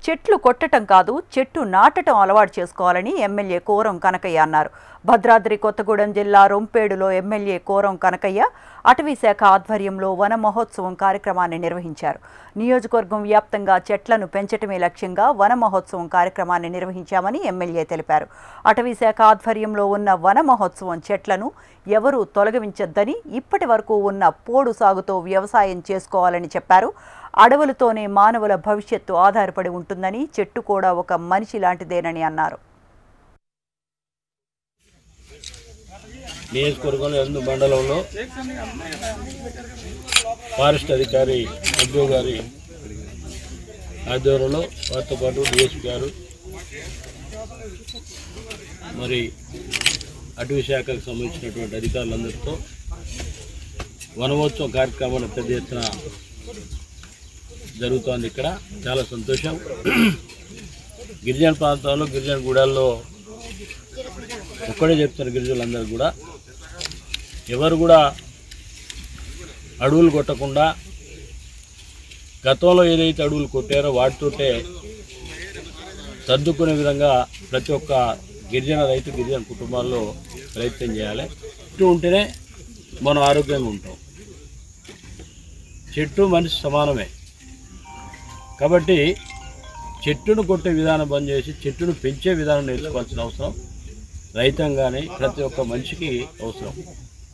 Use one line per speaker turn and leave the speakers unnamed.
చెట్లు కొట్టడం కాదు, చెట్టు నాటడం అలవాటు చేసుకోవాలని ఎమ్మెల్యే కోరం కనకయ్య అన్నారు. భద్రాద్రి కొత్తగూడెం జిల్లా రొంపేడులో ఎమ్మెల్యే కోరం కనకయ్య అటవీశాఖ ఆధ్వర్యంలో వన మహోత్సవం కార్యక్రమాన్ని నిర్వహించారు. నియోజకవర్గం వ్యాప్తంగా చెట్లను పెంచటమే లక్ష్యంగా వన మహోత్సవం కార్యక్రమాన్ని నిర్వహించామని ఎమ్మెల్యే తెలిపారు. అటవీశాఖ ఆధ్వర్యంలో ఉన్న వన మహోత్సవం చెట్లను ఎవరూ తొలగించొద్దని, ఇప్పటి వరకు ఉన్న పోడు సాగుతో వ్యవసాయం చేసుకోవాలని చెప్పారు. అడవులతోనే మానవుల భవిష్యత్తు ఆధారపడి ఉంటుందని, చెట్టు కూడా ఒక మనిషి లాంటిదేనని అన్నారు.
నియోజకవర్గంలో ఎందు మండలంలో ఫారెస్ట్ అధికారి అద్దు గారి ఆధ్వర్యంలో వారితో పాటు డిఎస్పీ గారు మరి అటవీ శాఖకు సంబంధించినటువంటి అధికారులందరితో వనమోత్సవం కార్యక్రమాన్ని పెద్ద ఎత్తున జరుగుతోంది. ఇక్కడ చాలా సంతోషం. గిరిజన ప్రాంతాల్లో, గిరిజన గూడాల్లో ఒక్కడే చెప్తున్నారు గిరిజనులందరూ కూడా, ఎవరు కూడా అడవులు కొట్టకుండా గతంలో ఏదైతే అడవులు కొట్టారో వాటితోటే సర్దుకునే విధంగా ప్రతి ఒక్క గిరిజన రైతు, గిరిజన కుటుంబాల్లో ప్రయత్నం చేయాలి. చెట్టు ఉంటేనే మనం ఆరోగ్యంగా ఉంటాం. చెట్టు మనిషి సమానమే కాబట్టి చెట్టును కొట్టే విధానం బంద్ చేసి చెట్టును పెంచే విధానం నేర్చుకోవాల్సిన అవసరం రైతాంగానే ప్రతి ఒక్క మనిషికి అవసరం.